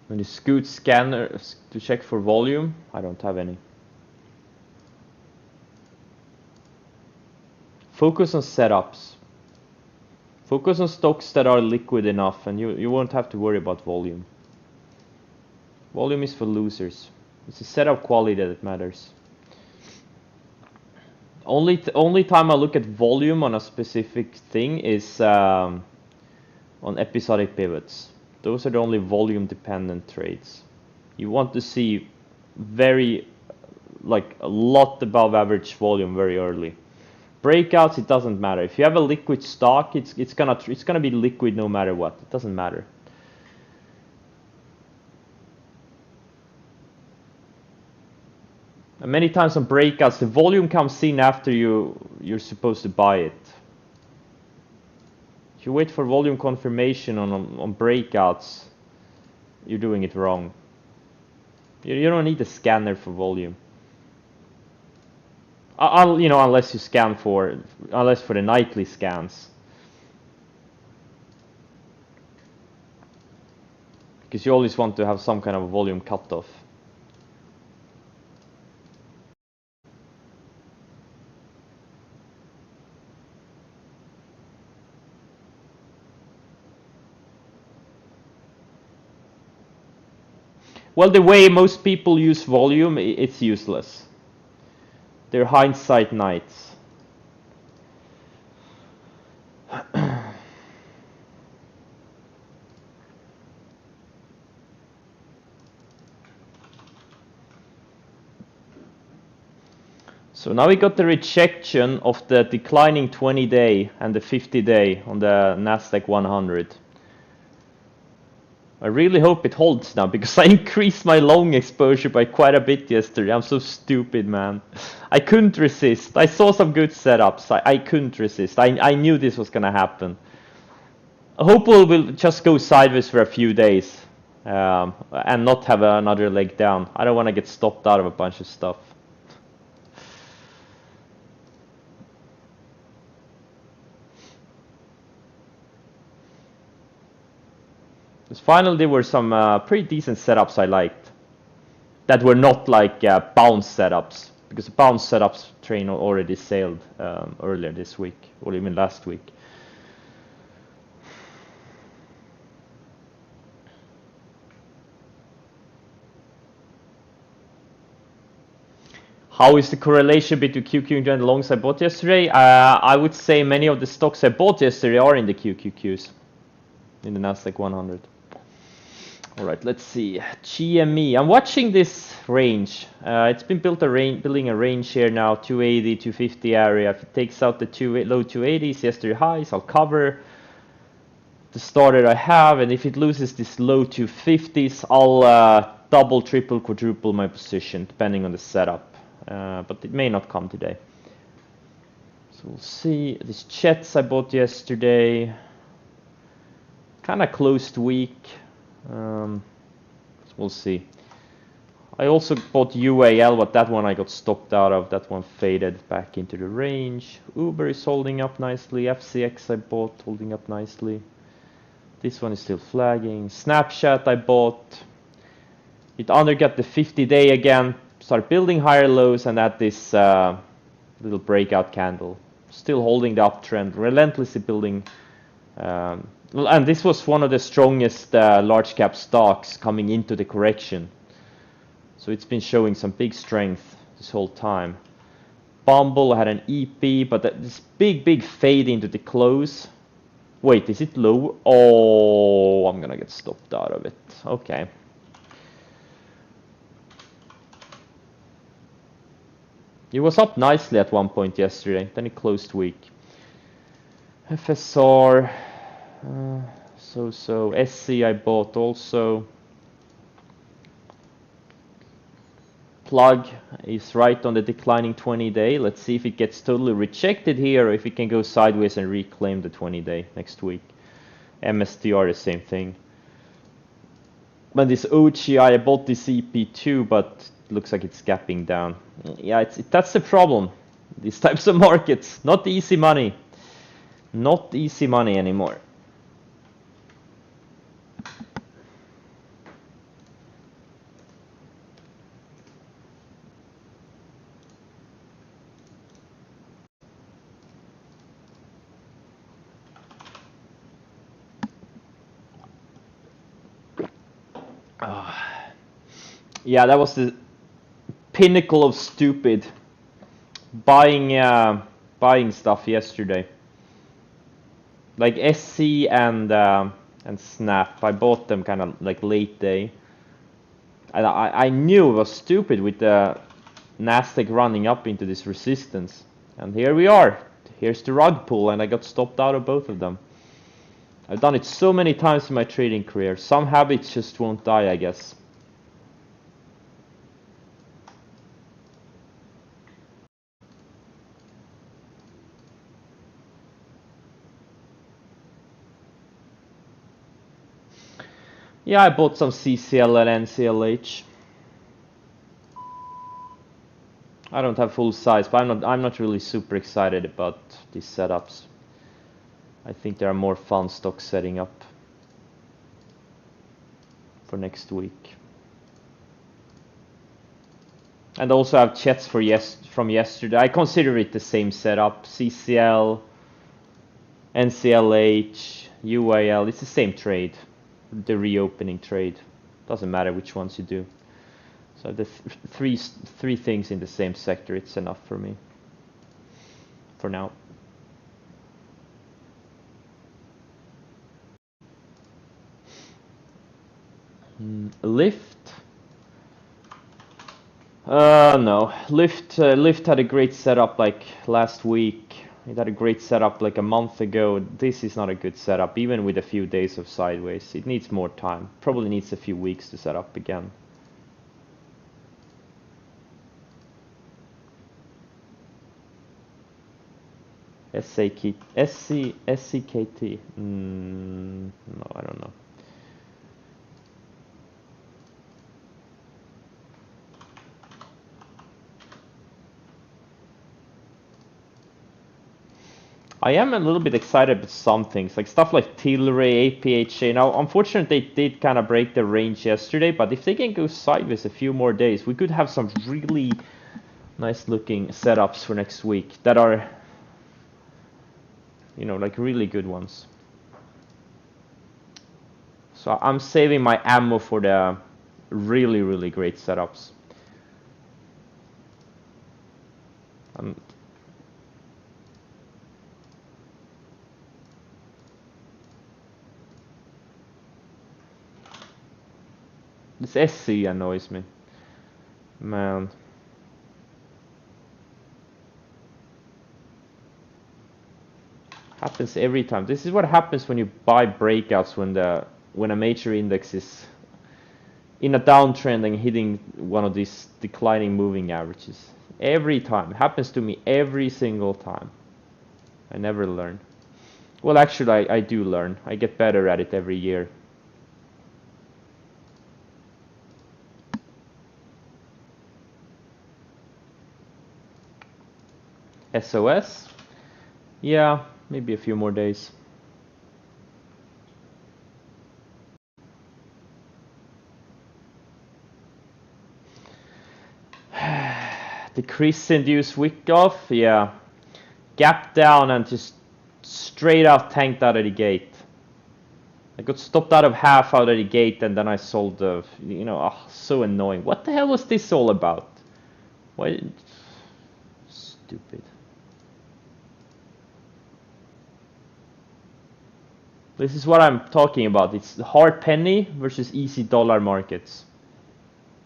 When you scoot scanner to check for volume, I don't have any. Focus on setups. Focus on stocks that are liquid enough, and you won't have to worry about volume. Volume is for losers. It's the setup quality that matters. Only time I look at volume on a specific thing is on episodic pivots. Those are the only volume dependent trades. You want to see like a lot above average volume very early. Breakouts, it doesn't matter. If you have a liquid stock, it's gonna be liquid no matter what. It doesn't matter. And many times on breakouts, the volume comes in after you're supposed to buy it. If you wait for volume confirmation on breakouts, you're doing it wrong. You don't need a scanner for volume. Unless you scan for the nightly scans. Because you always want to have some kind of a volume cutoff. Well, the way most people use volume, it's useless. They're hindsight knights. So now we got the rejection of the declining 20-day and the 50-day on the Nasdaq 100. I really hope it holds now, because I increased my long exposure by quite a bit yesterday. I'm so stupid, man. I couldn't resist. I saw some good setups. I couldn't resist. I knew this was gonna happen. I hope we'll just go sideways for a few days and not have another leg down. I don't want to get stopped out of a bunch of stuff. Because finally there were some pretty decent setups I liked that were not like bounce setups, because the bounce setups train already sailed earlier this week, or even last week. How is the correlation between QQQ and the longs I bought yesterday? I would say many of the stocks I bought yesterday are in the QQQs, in the Nasdaq 100. All right, let's see. GME. I'm watching this range. It's been building a range here now, 280, 250 area. If it takes out the low 280s, yesterday highs, I'll cover the starter I have, and if it loses this low 250s, I'll double, triple, quadruple my position, depending on the setup. But it may not come today. So we'll see. These Jets I bought yesterday, kind of closed weak. So we'll see. I also bought UAL, but that one I got stopped out of. That one faded back into the range. Uber is holding up nicely. FCX I bought, holding up nicely. This one is still flagging. Snapchat I bought. It undergot the 50-day again. Start building higher lows, and at this little breakout candle. Still holding the uptrend, relentlessly building. And this was one of the strongest large cap stocks coming into the correction. So it's been showing some big strength this whole time. Bumble had an EP, but this big fade into the close. Wait, is it low? Oh, I'm gonna get stopped out of it. Okay. It was up nicely at one point yesterday, then it closed weak. FSR, so SC I bought also. Plug is right on the declining 20-day. Let's see if it gets totally rejected here, or if it can go sideways and reclaim the 20-day next week. MSTR, the same thing. But this OGI, I bought this EP2, but it looks like it's gapping down. Yeah, that's the problem. These types of markets, not easy money. Not easy money anymore. Yeah, that was the pinnacle of stupid. Buying stuff yesterday. Like SC and Snap. I bought them kind of like late day. And I knew it was stupid with the Nasdaq running up into this resistance. And here we are. Here's the rug pull, and I got stopped out of both of them. I've done it so many times in my trading career. Some habits just won't die, I guess. Yeah, I bought some CCL and NCLH. I don't have full size, but I'm not really super excited about these setups. I think there are more fun stocks setting up for next week. And also have chats for from yesterday. I consider it the same setup. CCL, NCLH, UAL. It's the same trade. The reopening trade. Doesn't matter which ones you do. So the three things in the same sector, it's enough for me. For now. Lyft. No. Lyft had a great setup like last week. It had a great setup like a month ago. This is not a good setup, even with a few days of sideways. It needs more time. Probably needs a few weeks to set up again. SCKT? No, I don't know. I am a little bit excited with some things, like stuff like Tilray, APHA. Now, unfortunately, they did kind of break the range yesterday, but if they can go sideways a few more days, we could have some really nice looking setups for next week that are, you know, like really good ones. So I'm saving my ammo for the really, really great setups. This SC annoys me. Man. Happens every time. This is what happens when you buy breakouts when a major index is in a downtrend and hitting one of these declining moving averages. Every time. It happens to me every single time. I never learn. Well, actually, I do learn. I get better at it every year. SOS? Yeah, maybe a few more days. The Chris-induced wick off, yeah. Gap down and just straight out tanked out of the gate. I got stopped out of half out of the gate and then I sold the, you know, so annoying. What the hell was this all about? Why? Stupid. This is what I'm talking about. It's the hard penny versus easy dollar markets.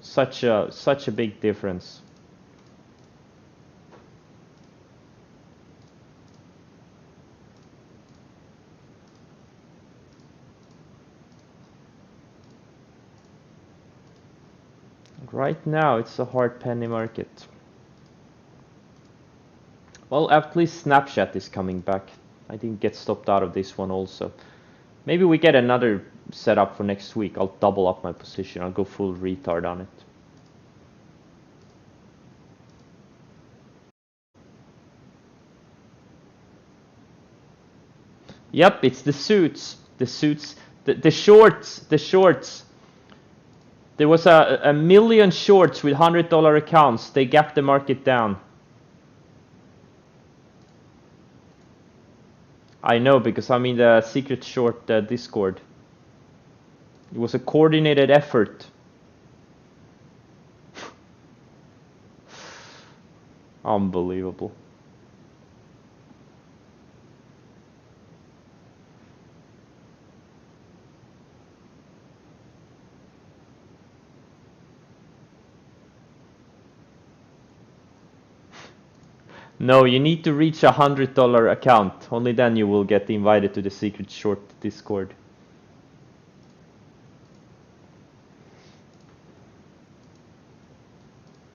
Such a big difference. Right now, it's a hard penny market. Well, at least Snapchat is coming back. I didn't get stopped out of this one also. Maybe we get another setup for next week. I'll double up my position. I'll go full retard on it. Yep, it's the suits. The suits. The shorts. The shorts. There was a million shorts with $100 accounts. They gapped the market down. I know because I'm in the secret short Discord. It was a coordinated effort. Unbelievable. No, you need to reach $100 account. Only then you will get invited to the secret short Discord.